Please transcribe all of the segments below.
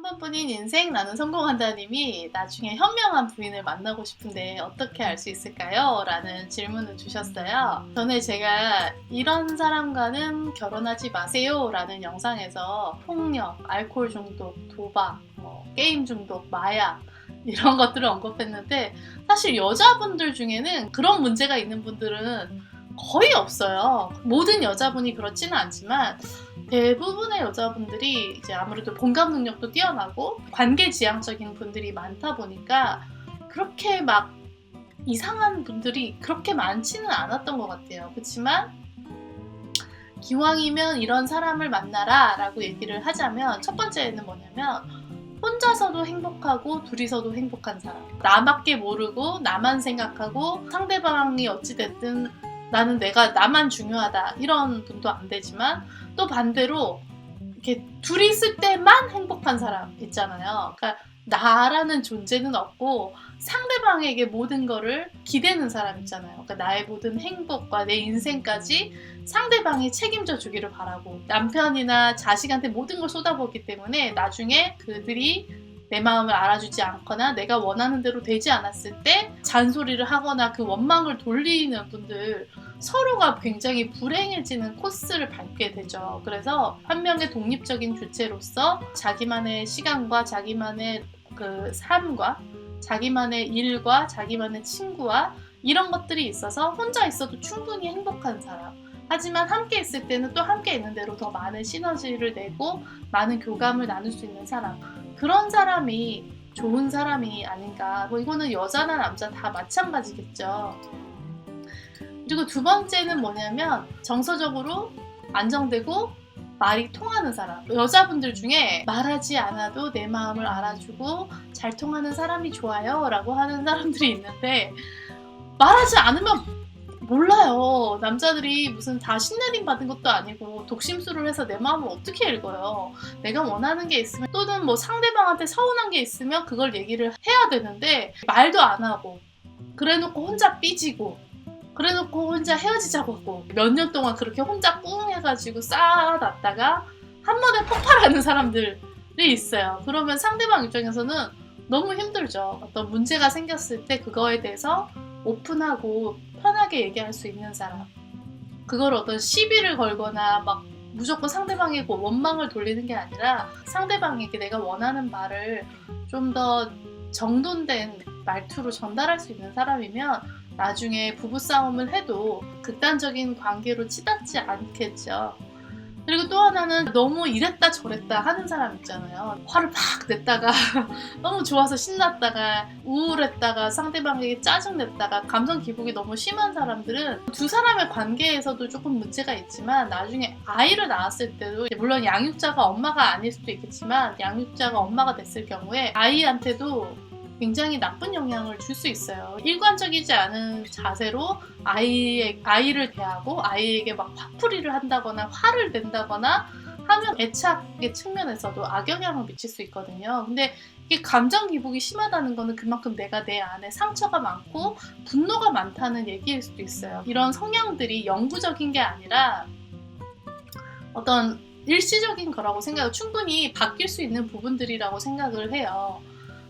한 번뿐인 인생 나는 성공한다님이 나중에 현명한 부인을 만나고 싶은데 어떻게 알 수 있을까요? 라는 질문을 주셨어요. 전에 제가 이런 사람과는 결혼하지 마세요 라는 영상에서 폭력, 알코올 중독, 도박, 게임 중독, 마약 이런 것들을 언급했는데 사실 여자분들 중에는 그런 문제가 있는 분들은 거의 없어요. 모든 여자분이 그렇지는 않지만 대부분의 여자분들이 이제 아무래도 공감 능력도 뛰어나고 관계지향적인 분들이 많다 보니까 그렇게 막 이상한 분들이 그렇게 많지는 않았던 것 같아요. 그렇지만 기왕이면 이런 사람을 만나라 라고 얘기를 하자면 첫 번째는 뭐냐면 혼자서도 행복하고 둘이서도 행복한 사람. 나밖에 모르고 나만 생각하고 상대방이 어찌됐든 나만 중요하다 이런 분도 안 되지만 또 반대로 이렇게 둘이 있을 때만 행복한 사람 있잖아요. 그러니까 나라는 존재는 없고 상대방에게 모든 거를 기대는 사람 있잖아요. 그러니까 나의 모든 행복과 내 인생까지 상대방이 책임져 주기를 바라고 남편이나 자식한테 모든 걸 쏟아붓기 때문에 나중에 그들이 내 마음을 알아주지 않거나 내가 원하는 대로 되지 않았을 때 잔소리를 하거나 그 원망을 돌리는 분들 서로가 굉장히 불행해지는 코스를 밟게 되죠. 그래서 한 명의 독립적인 주체로서 자기만의 시간과 자기만의 그 삶과 자기만의 일과 자기만의 친구와 이런 것들이 있어서 혼자 있어도 충분히 행복한 사람. 하지만 함께 있을 때는 또 함께 있는 대로 더 많은 시너지를 내고 많은 교감을 나눌 수 있는 사람. 그런 사람이 좋은 사람이 아닌가. 이거는 여자나 남자 다 마찬가지겠죠. 그리고 두 번째는 뭐냐면 정서적으로 안정되고 말이 통하는 사람. 여자분들 중에 말하지 않아도 내 마음을 알아주고 잘 통하는 사람이 좋아요 라고 하는 사람들이 있는데 말하지 않으면 몰라요. 남자들이 무슨 다 신내림 받은 것도 아니고 독심술을 해서 내 마음을 어떻게 읽어요. 내가 원하는 게 있으면 또는 뭐 상대방한테 서운한 게 있으면 그걸 얘기를 해야 되는데 말도 안 하고 그래놓고 혼자 삐지고 그래놓고 혼자 헤어지자고 하고 몇 년 동안 그렇게 혼자 꿍 해가지고 쌓아놨다가 한 번에 폭발하는 사람들이 있어요. 그러면 상대방 입장에서는 너무 힘들죠. 어떤 문제가 생겼을 때 그거에 대해서 오픈하고 편하게 얘기할 수 있는 사람. 그걸 어떤 시비를 걸거나 막 무조건 상대방에게 원망을 돌리는 게 아니라 상대방에게 내가 원하는 말을 좀 더 정돈된 말투로 전달할 수 있는 사람이면 나중에 부부싸움을 해도 극단적인 관계로 치닫지 않겠죠. 그리고 또 하나는 너무 이랬다 저랬다 하는 사람 있잖아요. 화를 팍 냈다가 너무 좋아서 신났다가 우울했다가 상대방에게 짜증냈다가 감정 기복이 너무 심한 사람들은 두 사람의 관계에서도 조금 문제가 있지만 나중에 아이를 낳았을 때도 물론 양육자가 엄마가 아닐 수도 있겠지만 양육자가 엄마가 됐을 경우에 아이한테도 굉장히 나쁜 영향을 줄 수 있어요. 일관적이지 않은 자세로 아이를 대하고 아이에게 막 화풀이를 한다거나 화를 낸다거나 하면 애착의 측면에서도 악영향을 미칠 수 있거든요. 근데 이게 감정 기복이 심하다는 거는 그만큼 내가 내 안에 상처가 많고 분노가 많다는 얘기일 수도 있어요. 이런 성향들이 영구적인 게 아니라 어떤 일시적인 거라고 생각하고 충분히 바뀔 수 있는 부분들이라고 생각을 해요.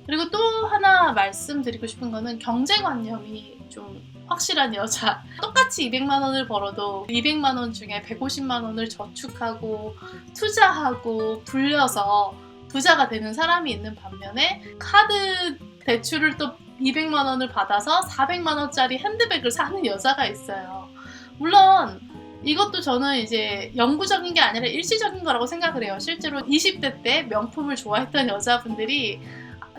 그리고 또 하나 말씀드리고 싶은 거는 경제관념이 좀 확실한 여자. 똑같이 200만 원을 벌어도 200만 원 중에 150만 원을 저축하고 투자하고 불려서 부자가 되는 사람이 있는 반면에 카드 대출을 또 200만 원을 받아서 400만 원짜리 핸드백을 사는 여자가 있어요. 물론 이것도 저는 이제 영구적인 게 아니라 일시적인 거라고 생각을 해요. 실제로 20대 때 명품을 좋아했던 여자분들이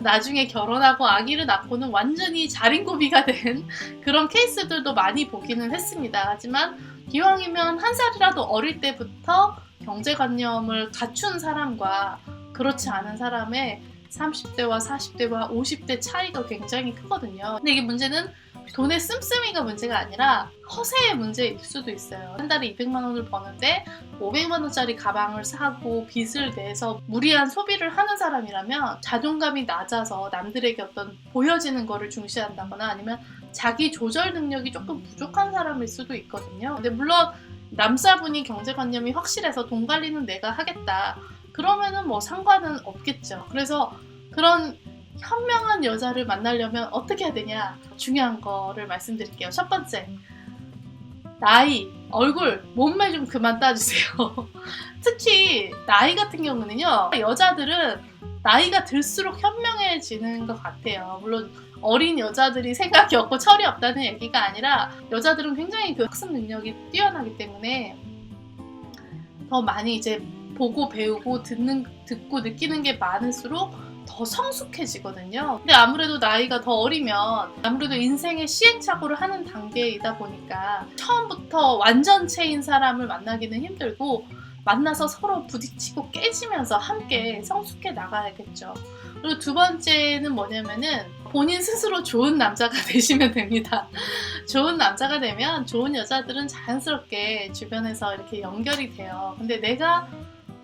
나중에 결혼하고 아기를 낳고는 완전히 자린고비가 된 그런 케이스들도 많이 보기는 했습니다. 하지만 기왕이면 한 살이라도 어릴 때부터 경제관념을 갖춘 사람과 그렇지 않은 사람의 30대와 40대와 50대 차이가 굉장히 크거든요. 근데 이게 문제는 돈의 씀씀이가 문제가 아니라 허세의 문제일 수도 있어요. 한 달에 200만 원을 버는데 500만 원짜리 가방을 사고 빚을 내서 무리한 소비를 하는 사람이라면 자존감이 낮아서 남들에게 어떤 보여지는 거를 중시한다거나 아니면 자기 조절 능력이 조금 부족한 사람일 수도 있거든요. 근데 물론 남자분이 경제관념이 확실해서 돈 관리는 내가 하겠다. 그러면은 뭐 상관은 없겠죠. 그래서 그런 현명한 여자를 만나려면 어떻게 해야 되냐? 중요한 거를 말씀드릴게요. 첫 번째, 나이, 얼굴, 몸매 좀 그만 따주세요. 특히 나이 같은 경우는요, 여자들은 나이가 들수록 현명해지는 것 같아요. 물론 어린 여자들이 생각이 없고 철이 없다는 얘기가 아니라 여자들은 굉장히 그 학습 능력이 뛰어나기 때문에 더 많이 이제 보고 배우고 듣고 느끼는 게 많을수록 더 성숙해지거든요. 근데 아무래도 나이가 더 어리면 아무래도 인생의 시행착오를 하는 단계이다 보니까 처음부터 완전체인 사람을 만나기는 힘들고 만나서 서로 부딪히고 깨지면서 함께 성숙해 나가야겠죠. 그리고 두 번째는 뭐냐면은 본인 스스로 좋은 남자가 되시면 됩니다. 좋은 남자가 되면 좋은 여자들은 자연스럽게 주변에서 이렇게 연결이 돼요. 근데 내가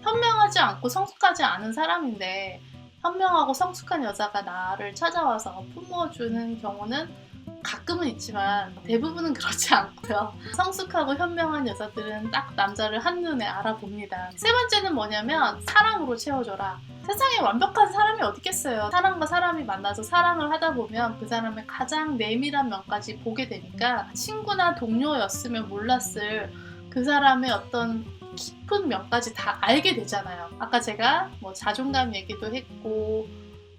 현명하지 않고 성숙하지 않은 사람인데 현명하고 성숙한 여자가 나를 찾아와서 품어주는 경우는 가끔은 있지만 대부분은 그렇지 않고요. 성숙하고 현명한 여자들은 딱 남자를 한눈에 알아봅니다. 세 번째는 뭐냐면 사랑으로 채워줘라. 세상에 완벽한 사람이 어디 있겠어요. 사람과 사람이 만나서 사랑을 하다 보면 그 사람의 가장 내밀한 면까지 보게 되니까 친구나 동료였으면 몰랐을 그 사람의 어떤 깊은 면까지 다 알게 되잖아요. 아까 제가 뭐 자존감 얘기도 했고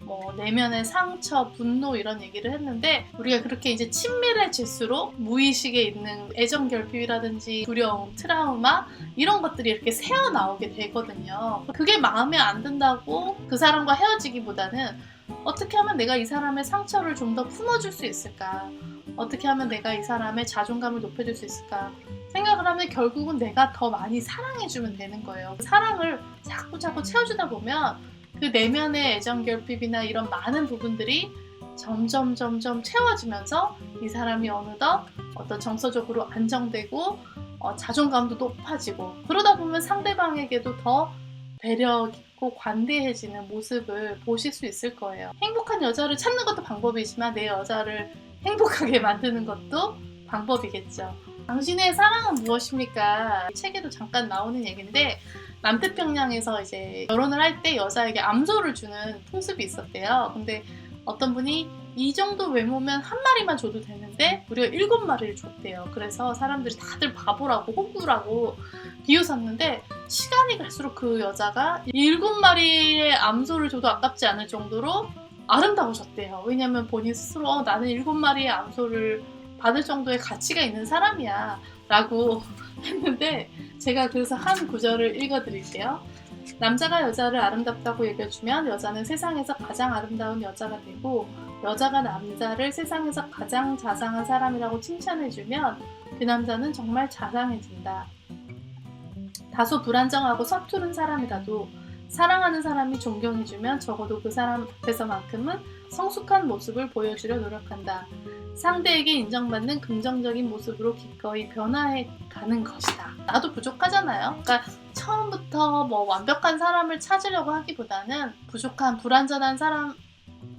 뭐 내면의 상처, 분노 이런 얘기를 했는데 우리가 그렇게 이제 친밀해질수록 무의식에 있는 애정결핍이라든지 두려움, 트라우마 이런 것들이 이렇게 새어나오게 되거든요. 그게 마음에 안 든다고 그 사람과 헤어지기보다는 어떻게 하면 내가 이 사람의 상처를 좀 더 품어줄 수 있을까? 어떻게 하면 내가 이 사람의 자존감을 높여줄 수 있을까? 생각을 하면 결국은 내가 더 많이 사랑해주면 되는 거예요. 사랑을 자꾸 채워주다 보면 그 내면의 애정결핍이나 이런 많은 부분들이 점점 채워지면서 이 사람이 어느덧 어떤 정서적으로 안정되고 자존감도 높아지고 그러다 보면 상대방에게도 더 배려 있고 관대해지는 모습을 보실 수 있을 거예요. 행복한 여자를 찾는 것도 방법이지만 내 여자를 행복하게 만드는 것도 방법이겠죠. 당신의 사랑은 무엇입니까? 책에도 잠깐 나오는 얘기인데 남태평양에서 이제 결혼을 할 때 여자에게 암소를 주는 풍습이 있었대요. 근데 어떤 분이 이 정도 외모면 한 마리만 줘도 되는데 무려 7마리를 줬대요. 그래서 사람들이 다들 바보라고 호구라고 비웃었는데 시간이 갈수록 그 여자가 7마리의 암소를 줘도 아깝지 않을 정도로 아름다워졌대요. 왜냐면 본인 스스로 나는 7마리의 암소를 받을 정도의 가치가 있는 사람이야 라고 했는데 제가 그래서 한 구절을 읽어드릴게요. 남자가 여자를 아름답다고 여겨주면 여자는 세상에서 가장 아름다운 여자가 되고 여자가 남자를 세상에서 가장 자상한 사람이라고 칭찬해주면 그 남자는 정말 자상해진다. 다소 불안정하고 서투른 사람이라도 사랑하는 사람이 존경해주면 적어도 그 사람 앞에서만큼은 성숙한 모습을 보여주려 노력한다. 상대에게 인정받는 긍정적인 모습으로 기꺼이 변화해 가는 것이다. 나도 부족하잖아요. 그러니까 처음부터 뭐 완벽한 사람을 찾으려고 하기보다는 부족한 불완전한 사람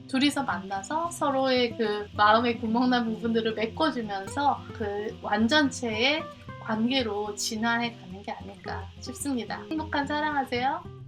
둘이서 만나서 서로의 그 마음의 구멍난 부분들을 메꿔주면서 그 완전체의 관계로 진화해 가는 게 아닐까 싶습니다. 행복한 사랑하세요.